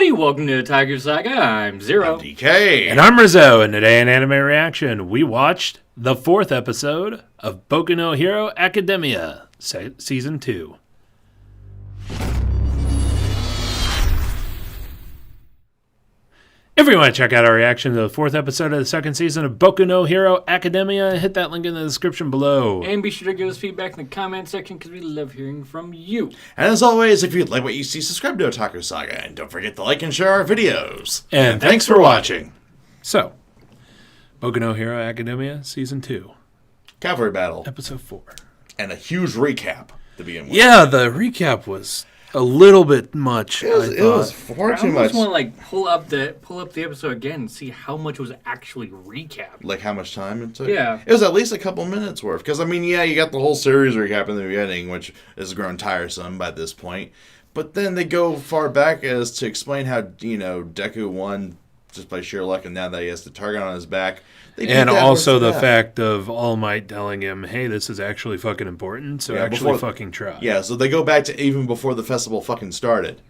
everybody, welcome to Otaku Saga. I'm Zero. I'm DK. And I'm Rizzo, and today in Anime Reaction, we watched the 4th episode of Boku no Hero Academia, Season 2. If you want to check out our reaction to the 4th episode of the 2nd season of Boku no Hero Academia, hit that link in the description below. And be sure to give us feedback in the comment section because we love hearing from you. And as always, if you like what you see, subscribe to Otaku Saga. And don't forget to like and share our videos. And thanks for watching. So, Boku no Hero Academia, Season 2. Cavalry Battle. Episode 4. And a huge recap to begin with. Yeah, the recap was a little bit much. It was far too I much. almost want to pull up the episode again and see how much was actually recapped. Like how much time it took? Yeah. It was at least a couple minutes worth. Because, I mean, yeah, you got the whole series recap in the beginning, which has grown tiresome by this point. But then they go far back as to explain how, Deku won just by sheer luck, and now that he has the target on his back. And also the fact of All Might telling him, hey, this is actually fucking important, so actually fucking try. Yeah, so they go back to even before the festival fucking started.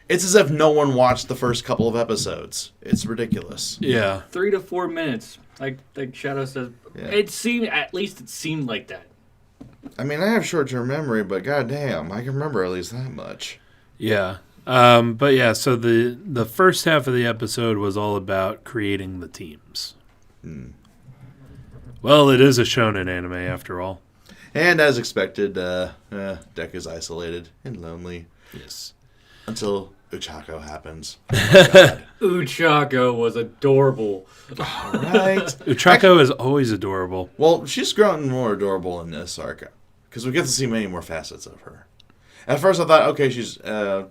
It's as if no one watched the first couple of episodes. It's ridiculous. Yeah. 3 to 4 minutes. Like Shadow says. Yeah. It seemed like that. I mean, I have short-term memory, but goddamn, I can remember at least that much. Yeah. But yeah, so the first half of the episode was all about creating the teams. Well, it is a shonen anime after all. And as expected, Deku's isolated and lonely. Yes. Until Uchako happens. Oh, Uchako was adorable. all right. Uchako is always adorable. Well, she's grown more adorable in this arc. Because we get to see many more facets of her. At first I thought, okay, she's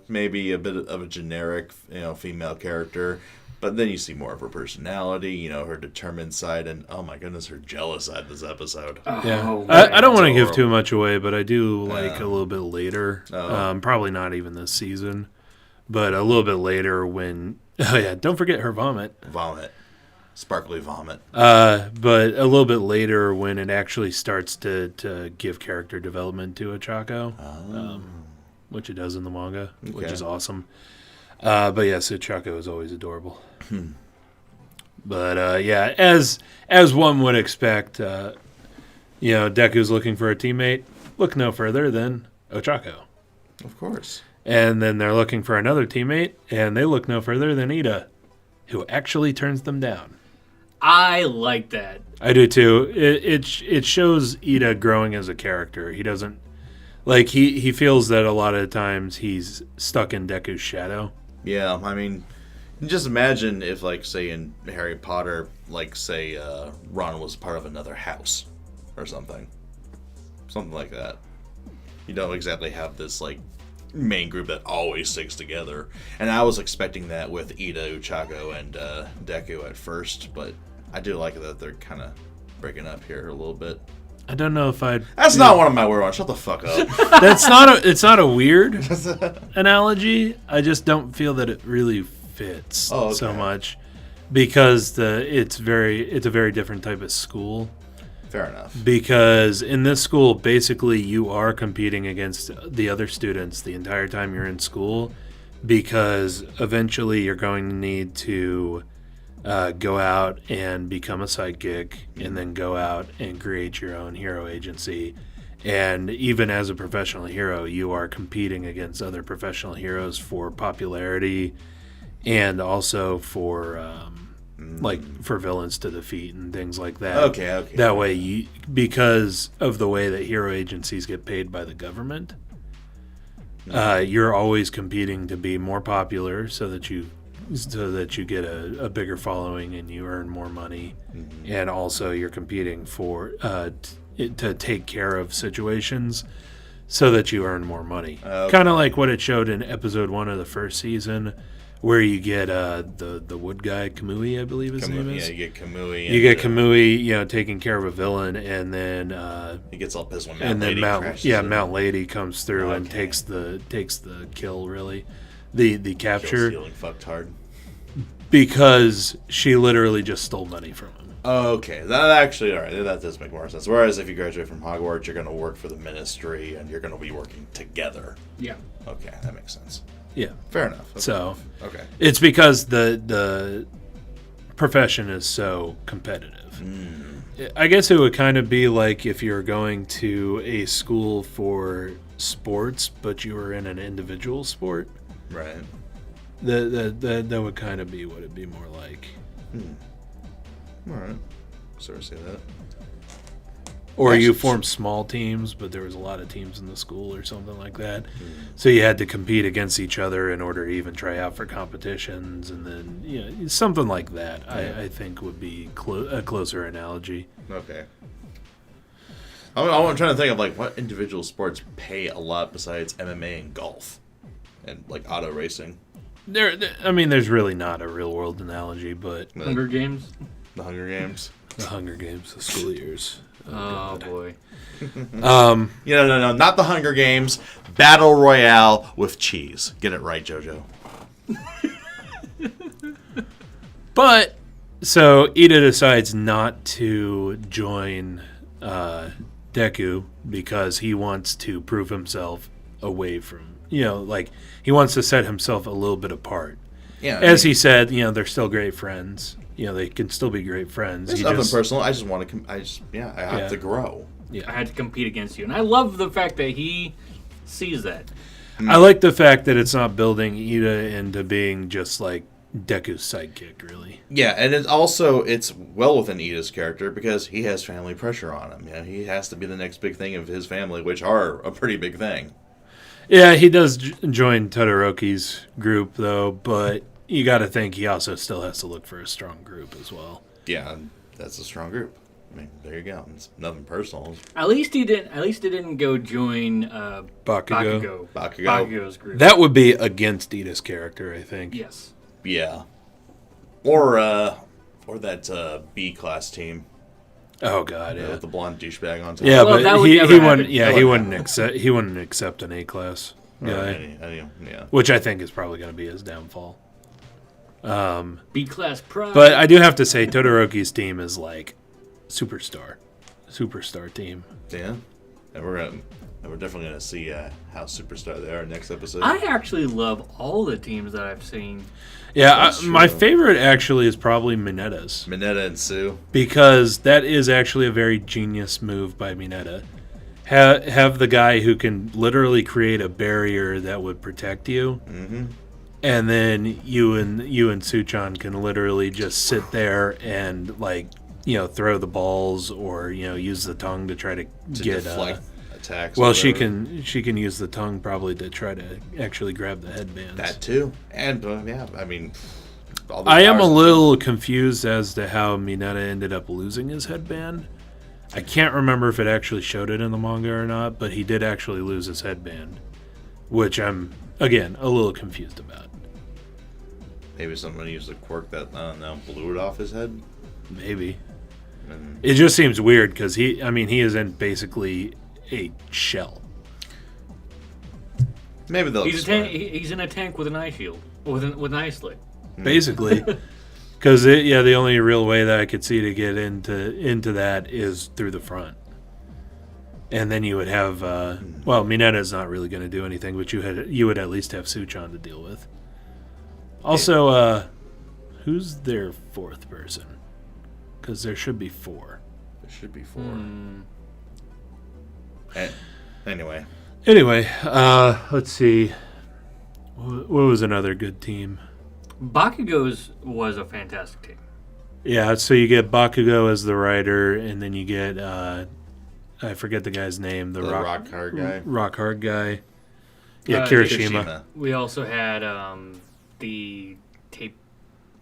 maybe a bit of a generic, female character. But then you see more of her personality, her determined side, and oh my goodness, her jealous side this episode. Yeah, I don't want to give too much away, but I do like a little bit later. Probably not even this season, but a little bit later when. Oh yeah, don't forget her vomit. Sparkly vomit. But a little bit later when it actually starts to give character development to Ochako, which it does in the manga, which is awesome. But yes, Uchako is always adorable. But yeah, as one would expect, Deku's looking for a teammate. Look no further than Ochako. Of course. And then they're looking for another teammate, and they look no further than Ida, who actually turns them down. I like that. I do too. It shows Ida growing as a character. He doesn't he feels that a lot of times he's stuck in Deku's shadow. Yeah, I mean, just imagine if, say, in Harry Potter, Ron was part of another house or something. Something like that. You don't exactly have this, main group that always sticks together. And I was expecting that with Ida, Uchako, and Deku at first, but I do like that they're kind of breaking up here a little bit. I don't know if I'd... That's not one of my weird ones. Shut the fuck up. It's not a weird analogy. I just don't feel that it really fits so much because it's a very different type of school. Fair enough. Because in this school, basically you are competing against the other students the entire time you're in school because eventually you're going to need to... go out and become a sidekick and then go out and create your own hero agency. And even as a professional hero, you are competing against other professional heroes for popularity and also for for villains to defeat and things like that. Okay. That way, because of the way that hero agencies get paid by the government, you're always competing to be more popular so that you get a bigger following and you earn more money. Mm-hmm. And also you're competing for to take care of situations so that you earn more money. Okay. Kind of like what it showed in episode 1 of the first season where you get the wood guy, Kamui, I believe his name is. Yeah, you get Kamui. You get Kamui, taking care of a villain, and then he gets all pissed when Mount Lady comes through and takes the kill, really. The capture. Stealing fucked hard. Because she literally just stole money from him. Okay, that actually, all right, that does make more sense. Whereas if you graduate from Hogwarts, you're going to work for the Ministry, and you're going to be working together. Yeah. Okay, that makes sense. Yeah. Fair enough. So Okay. it's because the profession is so competitive. I guess it would kind of be like if you're going to a school for sports, but you were in an individual sport. Right. That would kind of be what it'd be more like. All right. Sorry to say that. Or you Actually, form small teams, but there was a lot of teams in the school or something like that. So you had to compete against each other in order to even try out for competitions, and then something like that. Yeah. I think would be a closer analogy. Okay. I'm trying to think of like what individual sports pay a lot besides MMA and golf, and like auto racing. There's really not a real world analogy, but Hunger Games. The Hunger Games. the Hunger Games, the school years. Oh God. boy. No, not the Hunger Games. Battle Royale with cheese. Get it right, JoJo. But so Ida decides not to join Deku because he wants to prove himself away from, like he wants to set himself a little bit apart. Yeah. As he said, they're still great friends. They can still be great friends. It's nothing personal. I just want to. I have to grow. I had to compete against you, and I love the fact that he sees that. I like the fact that it's not building Ida into being just like Deku's sidekick, really. Yeah, and it's well within Ida's character because he has family pressure on him. Yeah, he has to be the next big thing of his family, which are a pretty big thing. Yeah, he does join Todoroki's group, though, but you got to think he also still has to look for a strong group as well. Yeah, that's a strong group. I mean, there you go. It's nothing personal. At least he didn't go join Bakugo's group. That would be against Ida's character, I think. Yes. Yeah. Or that B class team. Oh God, yeah. With the blonde douchebag on top. Yeah, Well, that but would he never wouldn't. happen. Yeah, That he wouldn't wouldn't accept an A class guy, Yeah. which I think is probably going to be his downfall. B-class pride. But I do have to say, Todoroki's team is like superstar team. Yeah. And we're definitely gonna see how superstar they are next episode. I actually love all the teams that I've seen. Yeah, That's my true. favorite actually is probably Minetta's. Mineta and Sue. Because that is actually a very genius move by Mineta. Have the guy who can literally create a barrier that would protect you, and then you and Suchan can literally just sit there and throw the balls or use the tongue to try to get deflect attacks. Well, or she whatever. can use the tongue probably to try to actually grab the headbands. That too. And I mean, all the I am a powers- little confused as to how Mineta ended up losing his headband. I can't remember if it actually showed it in the manga or not, but he did actually lose his headband, which I'm, again, a little confused about. Maybe someone used a quirk that, I don't know, blew it off his head. Maybe. And It just seems weird because he is in basically a shell. maybe they'll He's explain. he's in a tank with an eye shield, with an eye slit. Basically. Because, the only real way that I could see to get into that is through the front. And then you would have, Mineta's not really going to do anything, but you would at least have Suchan to deal with. Also, who's their fourth person? Because there should be 4. There should be 4. Anyway. Anyway, let's see. What was another good team? Bakugo's was a fantastic team. Yeah, so you get Bakugo as the writer, and then you get, I forget the guy's name. The rock hard guy. Rock hard guy. Yeah, Kirishima. Kirishima. We also had the tape.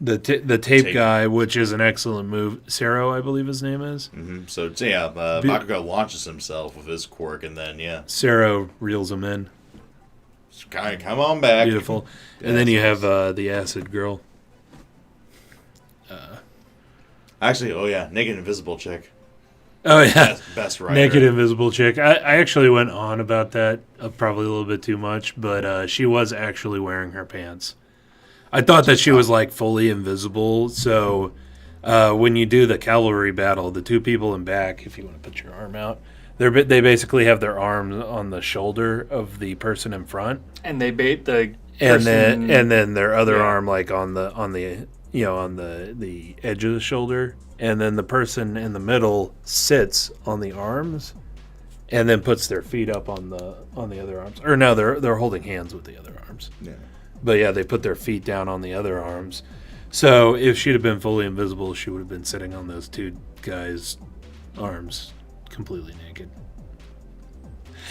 The tape guy, which is an excellent move. Sero, I believe his name is. So, Bakugo launches himself with his quirk, and then, Sero reels him in. Come on back. Beautiful. And then you have the acid girl. Actually, Naked Invisible Chick. Oh, yeah. Best writer. Naked Invisible Chick. I actually went on about that probably a little bit too much, but she was actually wearing her pants. I thought that she was like fully invisible, so when you do the cavalry battle, the 2 people in back, if you want to put your arm out, They basically have their arms on the shoulder of the person in front, And they bait the and person, then their other Yeah. arm like on the on the edge of the shoulder, and then the person in the middle sits on the arms, and then puts their feet up on the other arms. Or no, they're holding hands with the other arms. Yeah. But yeah, they put their feet down on the other arms. So if she'd have been fully invisible, she would have been sitting on those two guys' arms, completely naked.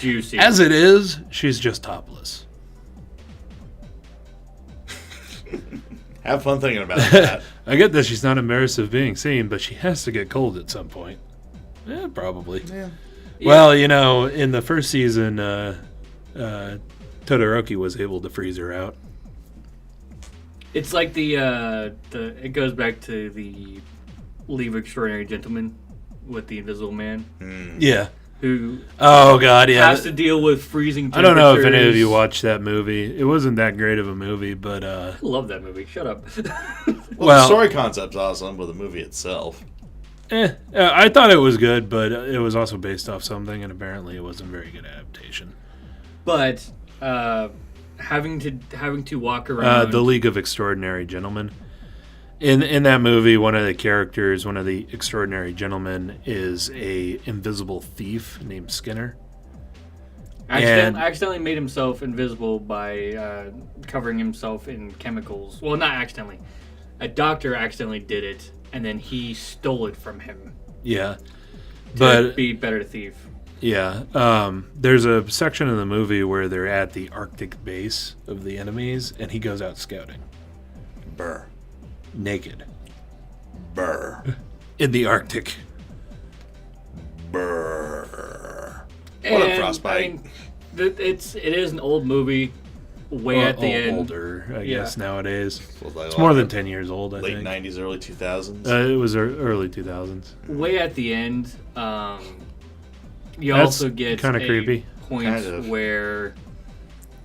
juicy. As it is, she's just topless. Have fun thinking about that. I get that she's not embarrassed of being seen, but she has to get cold at some point. Yeah, probably. Yeah. Well, in the first season, Todoroki was able to freeze her out. It's like the it goes back to the League of Extraordinary Gentlemen with the Invisible Man Yeah. who Oh, God, yeah. has to deal with freezing I temperatures. don't know if any of you watched that movie. It wasn't that great of a movie, but I love that movie. Shut up. Well, the story concept's awesome, but the movie itself. I thought it was good, but it was also based off something, and apparently it wasn't a very good adaptation. But having to walk around The League of Extraordinary Gentlemen. In that movie, one of the characters, one of the extraordinary gentlemen, is a invisible thief named Skinner. accidentally made himself invisible by covering himself in chemicals. Well, not accidentally. A doctor accidentally did it, and then he stole it from him Yeah. to But be better thief. yeah, there's a section of the movie where they're at the Arctic base of the enemies, and he goes out scouting. Burr. Naked. Burr. In the Arctic. Burr. What And, a frostbite. I mean, it is an old movie. Way at the end. Older, I guess, nowadays. Was like It's more than 10 years old, I late think. 90s, early 2000s. It was early 2000s. Way at the end, you That's also get kinda a creepy. point Kind of. where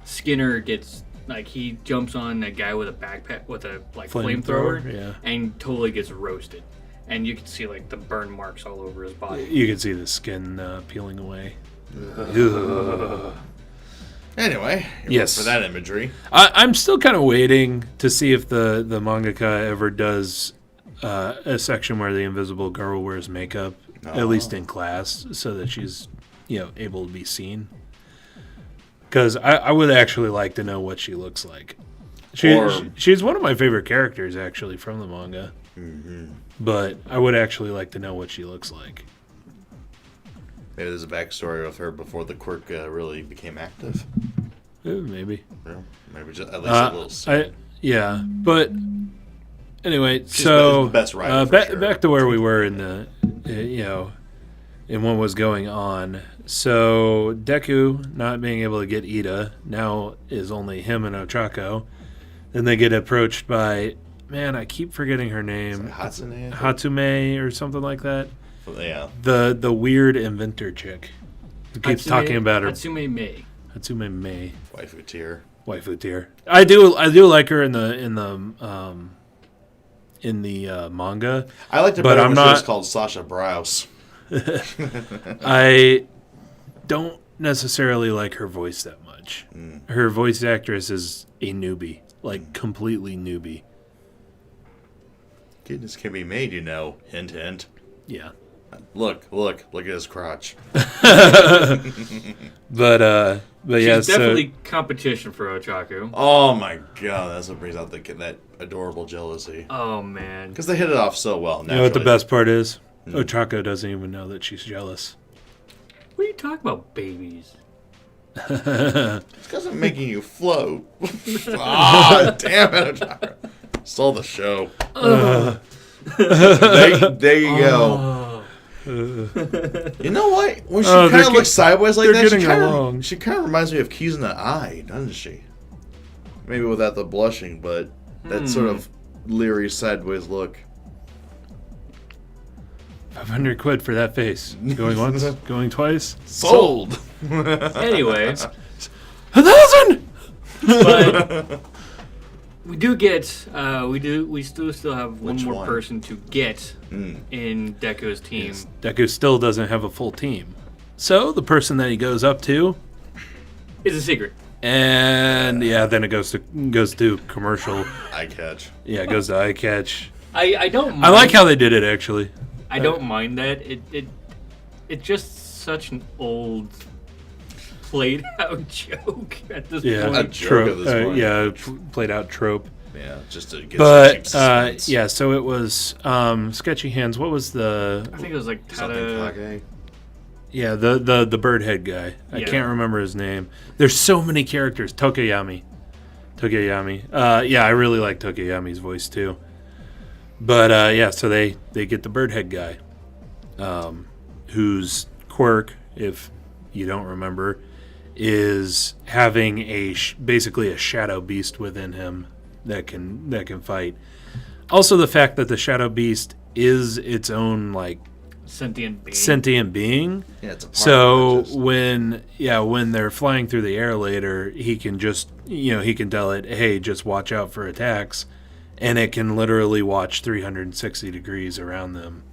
Skinner gets he jumps on a guy with a backpack with a flamethrower, yeah. and totally gets roasted, and you can see the burn marks all over his body. You can see the skin peeling away. Ugh. Anyway, Yes. for that imagery. I'm still kind of waiting to see if the mangaka ever does a section where the invisible girl wears makeup, at least in class, so that she's able to be seen. Because I would actually like to know what she looks like. She's one of my favorite characters, actually, from the manga. Mm-hmm. But I would actually like to know what she looks like. Maybe there's a backstory of her before the quirk really became active. Maybe. Yeah, maybe just at least a little. But anyway, She's so the best writer for sure. back to where we were in the, in what was going on. So Deku not being able to get Ida now is only him and Ochako. Then they get approached by, man, I keep forgetting her name, Hatsune? Hatsume or something like that. Yeah. The weird inventor chick who keeps talking about her. Hatsume Mei. Hatsume Mei. Waifu tier. Waifu tier. I do like her in the manga. I liked it But better I'm when she not- was called Sasha Browse. I don't necessarily like her voice that much. Her voice actress is a newbie, completely newbie. Goodness can be made, Hint, hint. Yeah. Look at his crotch. But yeah, She's definitely competition for Otaku. Oh my god, that's what brings out that adorable jealousy. Oh man. Because they hit it off so well. you know what the naturally. best part is? Ochako doesn't even know that she's jealous. What are you talking about, babies? It's because I'm making you float. Ah, damn it, Ochako. Stole the show. There you go. You know what? When she kind of looks sideways like they're that, getting along. she kind of reminds me of Keys in the Eye, doesn't she? Maybe without the blushing, but that sort of leery sideways look. 500 quid for that face. Going once, going twice. Sold. Anyway, 1,000. but we do get we still have one Which more one? person to get in Deku's team. Deku still doesn't have a full team. So the person that he goes up to, It's a secret. and then it goes to commercial. Eye catch. Yeah, it goes to eye catch. I don't mind, I like how they did it actually. I don't mind that. It's just such an old played out joke at this Yeah, point. A joke at this point. Yeah, played out trope. Yeah, just to get some cheap But suspense. yeah, so it was Sketchy Hands. What was the? I think it was like Something Tada. Kage. Yeah, the bird head guy. I Yeah. can't remember his name. There's so many characters. Tokuyami. Yeah, I really like Tokuyami's voice too. But yeah, so they get the bird head guy, whose quirk, if you don't remember, is having basically a shadow beast within him that can fight. Also, the fact that the shadow beast is its own like sentient being. Yeah, it's a part So of it, just- when they're flying through the air later, he can just he can tell it, hey, just watch out for attacks, and it can literally watch 360 degrees around them.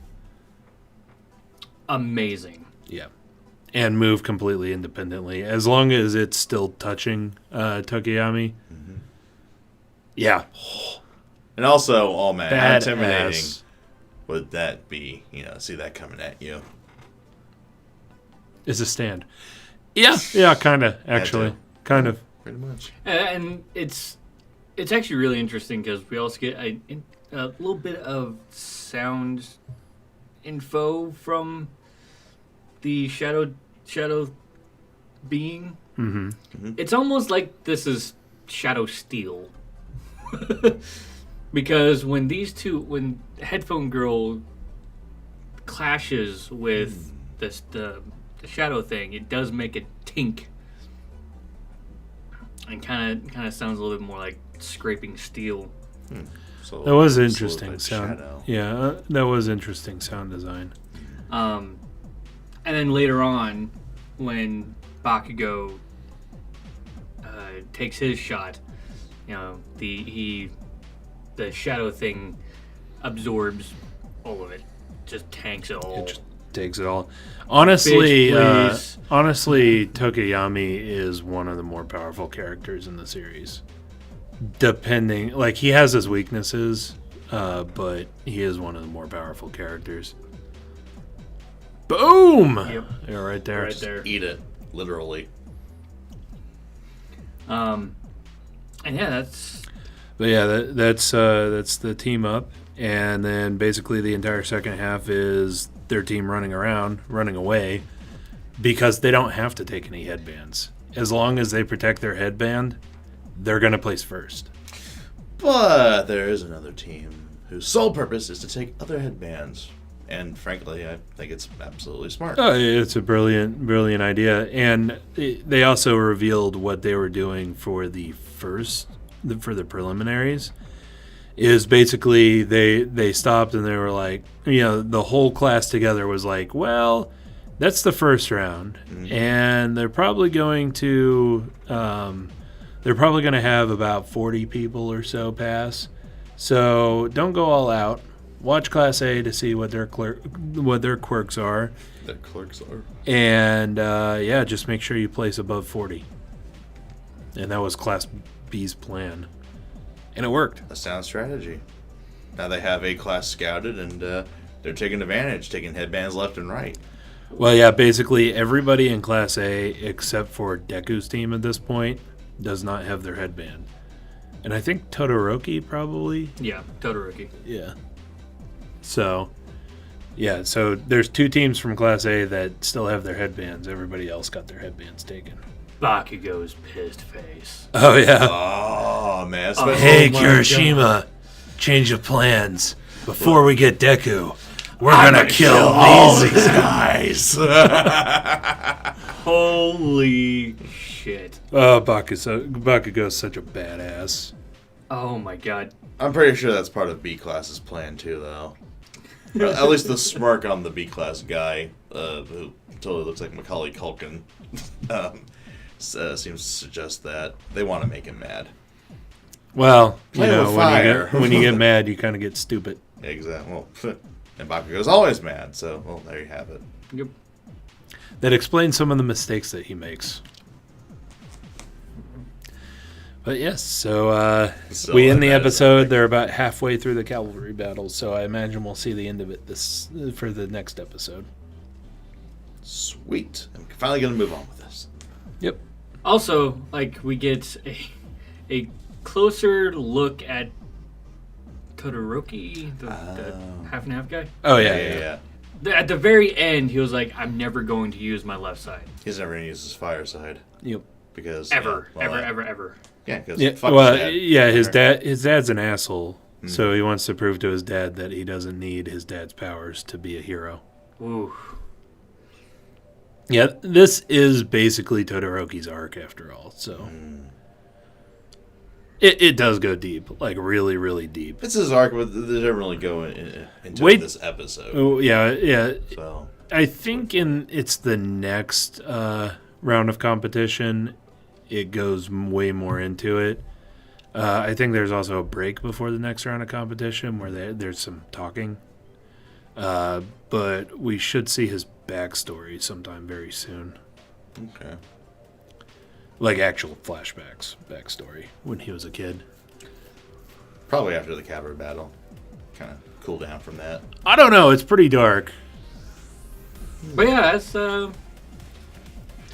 Amazing. Yeah, and move completely independently as long as it's still touching Tokuyami. Mm-hmm. Yeah, And also, oh man, how badass. intimidating would that be? See that coming at you. Is a stand. Yeah, kind of actually, to. kind of. Pretty much. And it's actually really interesting because we also get a little bit of sound info from the shadow being. Mm-hmm. It's almost like this is Shadow Steel. Because when Headphone Girl clashes with the shadow thing, it does make it tink. And kind of sounds a little bit more like scraping steel. So That was it's a interesting little bit sound. shadow. Yeah, that was interesting sound design. And then later on, when Bakugo takes his shot, the shadow thing absorbs all of it, just tanks it all. It just takes it all. Honestly, Bitch, please. honestly, Tokuyami is one of the more powerful characters in the series. Depending, like he has his weaknesses, but he is one of the more powerful characters. Boom! Yep. Yeah, right there. Right there. Eat it, literally. And yeah, that's But yeah, that's the team up, and then basically the entire second half is their team running away, because they don't have to take any headbands. As long as they protect their headband, they're gonna place first. But there is another team whose sole purpose is to take other headbands. And frankly, I think it's absolutely smart. It's a brilliant idea, and they also revealed what they were doing for the preliminaries. Is basically they stopped and they were like, the whole class together was like, well, that's the first round, and they're probably going to have about 40 people or so pass. So don't go all out. Watch Class A to see what their quirks are, The clerks are. and just make sure you place above 40. And that was Class B's plan, and it worked. A sound strategy. Now they have A class scouted, and they're taking advantage, taking headbands left and right. Well, yeah, basically everybody in Class A except for Deku's team at this point does not have their headband, and I think Todoroki probably. yeah, Todoroki. Yeah. So there's two teams from Class A that still have their headbands. Everybody else got their headbands taken. Bakugo's pissed face. Oh, yeah. Oh, man. Hey, Oh my Kirishima, change of plans. Before we get Deku, we're I'm going to kill all these. these guys. Holy shit. Oh, Bakugo's such a badass. Oh my god. I'm pretty sure that's part of B class's plan too, though. Or at least the smirk on the B class guy, who totally looks like Macaulay Culkin, seems to suggest that they want to make him mad. Well, Play with fire. when you get mad, you kind of get stupid. Exactly. Well, and Bakugo's always mad, so there you have it. Yep. that explains some of the mistakes that he makes. But yes, so we end the episode. They're about halfway through the cavalry battle, so I imagine we'll see the end of it for the next episode. Sweet. I'm finally going to move on with this. Yep. Also, we get a closer look at Todoroki, the half and half guy. Oh, yeah. At the very end, he was like, I'm never going to use my left side. He's never going to use his fire side. Yep. Because... Ever. Yeah, because his dad's an asshole, so he wants to prove to his dad that he doesn't need his dad's powers to be a hero. Ooh. Yeah, this is basically Todoroki's arc after all, so... It does go deep, really, really deep. It's his arc, but they don't really go into this episode. Oh, yeah. So I think it's the next round of competition, it goes way more into it. I think there's also a break before the next round of competition where there's some talking. But we should see his backstory sometime very soon. Okay. Actual flashbacks, backstory, when he was a kid. Probably after the cavalry battle. Kind of cool down from that. I don't know, it's pretty dark. But yeah, that's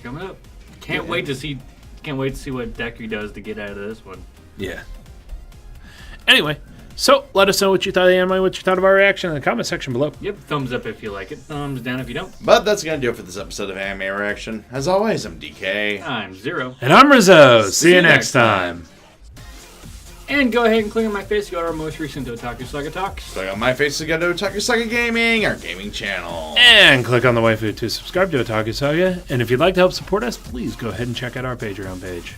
coming up. Can't wait to see what Deku does to get out of this one. Yeah. Anyway, so let us know what you thought of the anime, what you thought of our reaction in the comment section below. Yep, thumbs up if you like it, thumbs down if you don't. But that's going to do it for this episode of Anime Reaction. As always, I'm DK. I'm Zero. And I'm Rizzo. See you next time. And go ahead and click on my face to go to our most recent Otaku Saga Talks. Click on my face to go to Otaku Saga Gaming, our gaming channel. And click on the waifu to subscribe to Otaku Saga. And if you'd like to help support us, please go ahead and check out our Patreon page.